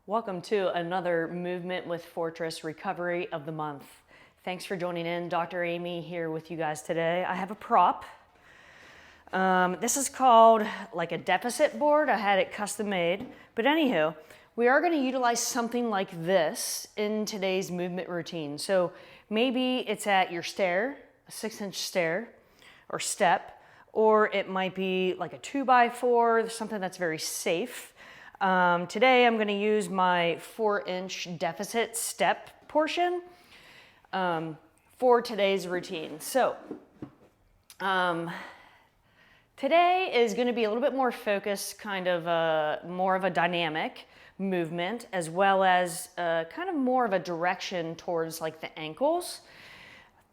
Welcome to another Movement with Fortress Recovery of the Month. Thanks for joining in. Dr. Amy here with you guys today. I have a prop. This is called like a deficit board. I had it custom made. But anywho, we are going to utilize something like this in today's movement routine. So maybe it's at your stair, a 6-inch stair or step, or it might be like a 2x4, something that's very safe. Today I'm going to use my 4-inch deficit step portion for today's routine. So today is going to be a little bit more focused, kind of more of a dynamic movement, as well as kind of more of a direction towards like the ankles.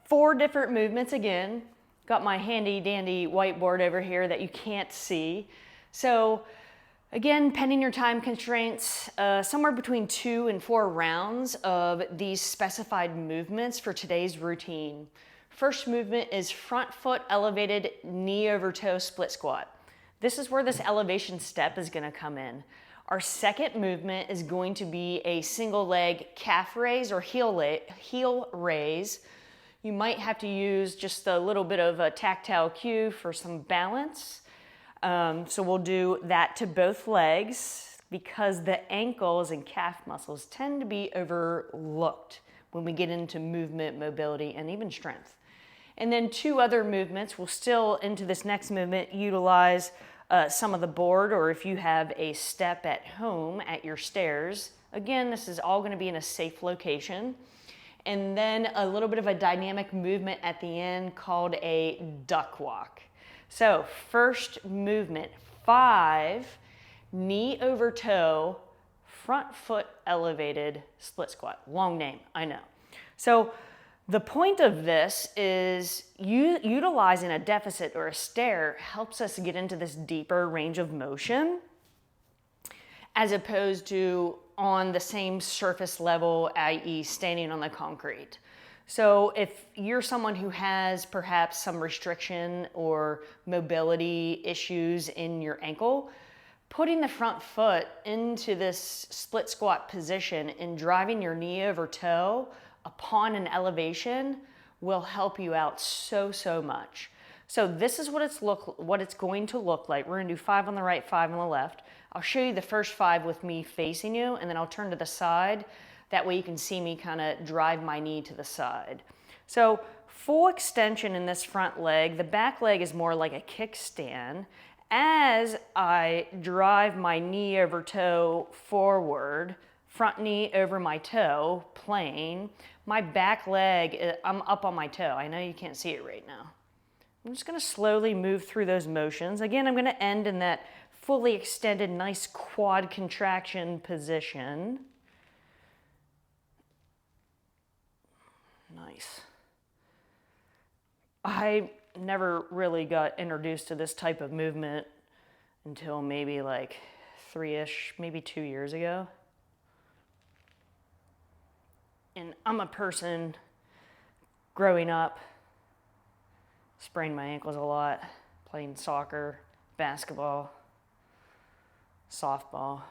4 different movements again. Got my handy dandy whiteboard over here that you can't see. So again, pending your time constraints, somewhere between 2 and 4 rounds of these specified movements for today's routine. First movement is front foot elevated knee over toe split squat. This is where this elevation step is going to come in. Our second movement is going to be a single leg calf raise or heel raise. You might have to use just a little bit of a tactile cue for some balance. So we'll do that to both legs because the ankles and calf muscles tend to be overlooked when we get into movement, mobility, and even strength. And then 2 other movements. We'll still, into this next movement, utilize some of the board, or if you have a step at home at your stairs. Again, this is all going to be in a safe location. And then a little bit of a dynamic movement at the end called a duck walk. So first movement, 5 knee over toe, front foot elevated split squat. Long name, I know. So the point of this is utilizing a deficit or a stair helps us get into this deeper range of motion as opposed to on the same surface level, i.e. standing on the concrete. So if you're someone who has perhaps some restriction or mobility issues in your ankle, putting the front foot into this split squat position and driving your knee over toe upon an elevation will help you out so much. So this is what it's going to look like. We're going to do 5 on the right, 5 on the left. I'll show you the first 5 with me facing you, and then I'll turn to the side. That way you can see me kind of drive my knee to the side. So full extension in this front leg. The back leg is more like a kickstand. As I drive my knee over toe forward, front knee over my toe, plane, my back leg, I'm up on my toe. I know you can't see it right now. I'm just going to slowly move through those motions. Again, I'm going to end in that fully extended, nice quad contraction position. Nice. I never really got introduced to this type of movement until maybe like 3-ish, maybe 2 years ago. And I'm a person growing up, sprained my ankles a lot, playing soccer, basketball, softball.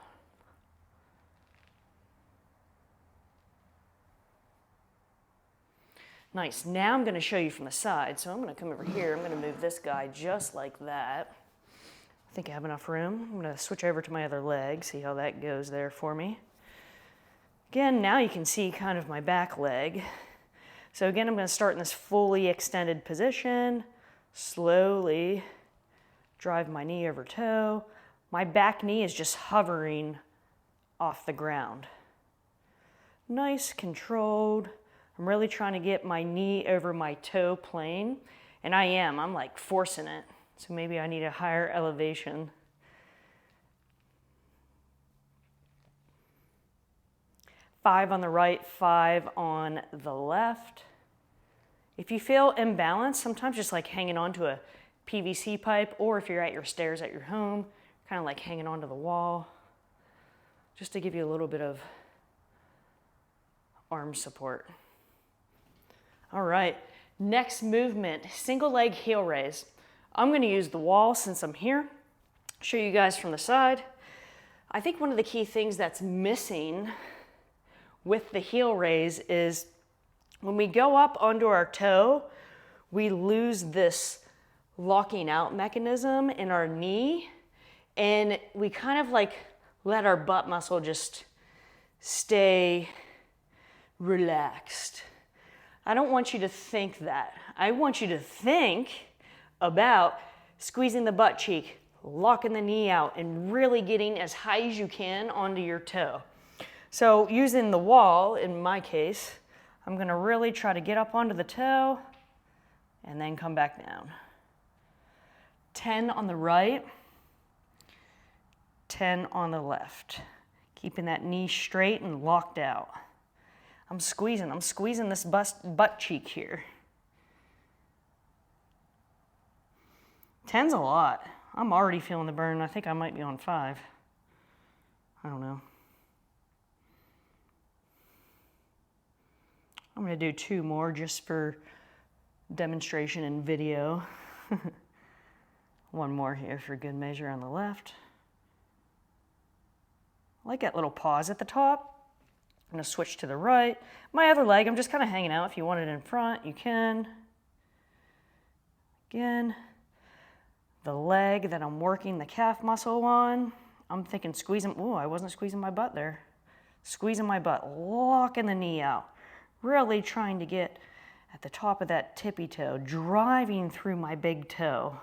Nice. Now I'm going to show you from the side. So I'm going to come over here. I'm going to move this guy just like that. I think I have enough room. I'm going to switch over to my other leg, see how that goes there for me. Again, now you can see kind of my back leg. So again, I'm going to start in this fully extended position, slowly drive my knee over toe. My back knee is just hovering off the ground. Nice, controlled. I'm really trying to get my knee over my toe plane, and I'm like forcing it. So maybe I need a higher elevation. Five on the right, 5 on the left. If you feel imbalanced, sometimes just like hanging onto a PVC pipe, or if you're at your stairs at your home, kind of like hanging onto the wall, just to give you a little bit of arm support. All right, next movement, single leg heel raise. I'm going to use the wall since I'm here. Show you guys from the side. I think one of the key things that's missing with the heel raise is when we go up onto our toe, we lose this locking out mechanism in our knee, and we kind of like let our butt muscle just stay relaxed. I don't want you to think that. I want you to think about squeezing the butt cheek, locking the knee out, and really getting as high as you can onto your toe. So using the wall, in my case, I'm gonna really try to get up onto the toe and then come back down. 10 on the right, 10 on the left. Keeping that knee straight and locked out. I'm squeezing this butt cheek here. 10's a lot. I'm already feeling the burn. I think I might be on 5. I don't know. I'm gonna do 2 more just for demonstration and video. 1 more here for good measure on the left. I like that little pause at the top. I'm gonna switch to the right. My other leg, I'm just kind of hanging out. If you want it in front, you can. Again, the leg that I'm working the calf muscle on, I'm thinking squeezing, ooh, I wasn't squeezing my butt there. Squeezing my butt, locking the knee out. Really trying to get at the top of that tippy toe, driving through my big toe.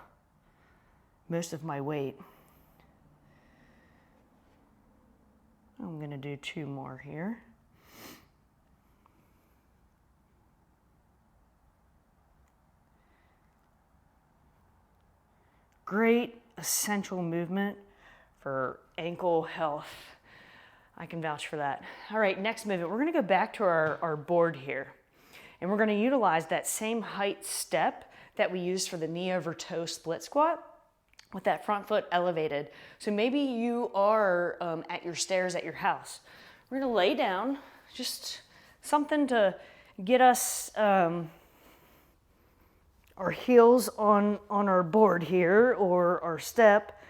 Most of my weight. I'm gonna do 2 more here. Great essential movement for ankle health. I can vouch for that. All right, next movement. We're gonna go back to our board here. And we're gonna utilize that same height step that we used for the knee over toe split squat with that front foot elevated. So maybe you are at your stairs at your house. We're gonna lay down, just something to get us our heels on our board here or our step.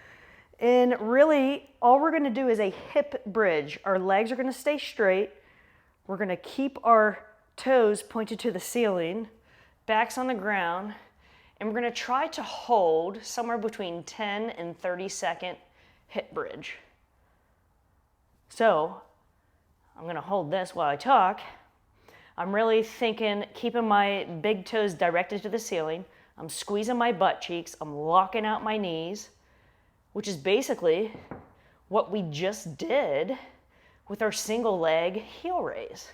And really, all we're gonna do is a hip bridge. Our legs are gonna stay straight. We're gonna keep our toes pointed to the ceiling, backs on the ground, and we're gonna try to hold somewhere between 10 and 30-second hip bridge. So, I'm gonna hold this while I talk. I'm really thinking, keeping my big toes directed to the ceiling. I'm squeezing my butt cheeks. I'm locking out my knees, which is basically what we just did with our single leg heel raise.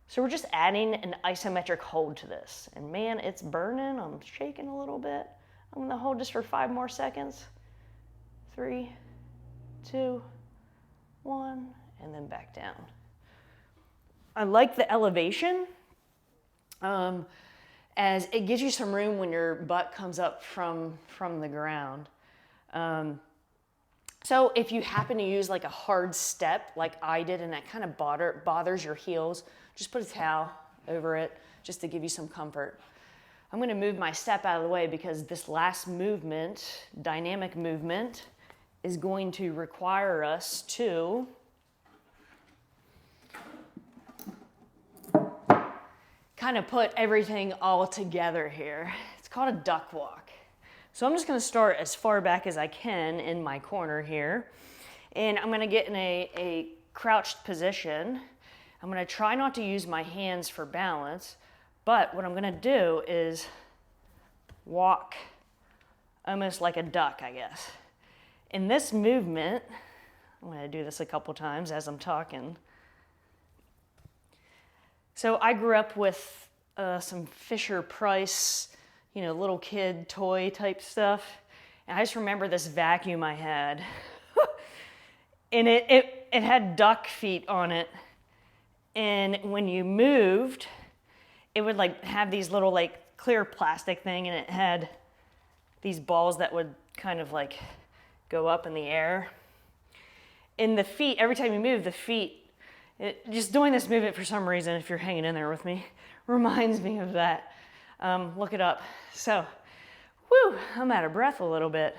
So we're just adding an isometric hold to this. And man, it's burning. I'm shaking a little bit. I'm gonna hold this for 5 more seconds. 3, 2, 1, and then back down. I like the elevation as it gives you some room when your butt comes up from the ground. So if you happen to use like a hard step like I did and that kind of bothers your heels, just put a towel over it just to give you some comfort. I'm gonna move my step out of the way because this last movement, dynamic movement, is going to require us to kind of put everything all together here. It's called a duck walk. So I'm just gonna start as far back as I can in my corner here. And I'm gonna get in a crouched position. I'm gonna try not to use my hands for balance, but what I'm gonna do is walk almost like a duck, I guess. In this movement, I'm gonna do this a couple times as I'm talking. So I grew up with some Fisher-Price, you know, little kid toy type stuff. And I just remember this vacuum I had. And it had duck feet on it. And when you moved, it would like have these little like clear plastic thing, and it had these balls that would kind of like go up in the air. And the feet, every time you move, the feet, just doing this movement for some reason, if you're hanging in there with me, reminds me of that. Look it up. So, whew, I'm out of breath a little bit.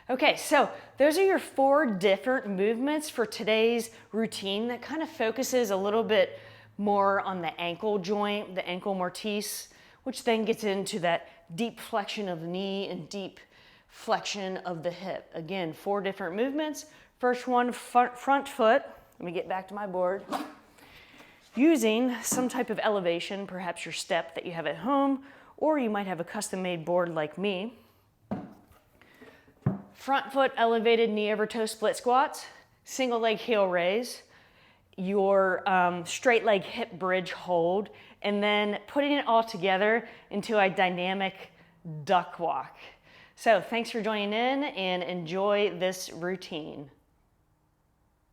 Okay, so those are your 4 different movements for today's routine that kind of focuses a little bit more on the ankle joint, the ankle mortise, which then gets into that deep flexion of the knee and deep flexion of the hip. Again, 4 different movements. First one, front foot. Let me get back to my board. Using some type of elevation, perhaps your step that you have at home, or you might have a custom-made board like me. Front foot elevated knee over toe split squats, single leg heel raise, your straight leg hip bridge hold, and then putting it all together into a dynamic duck walk. So thanks for joining in and enjoy this routine.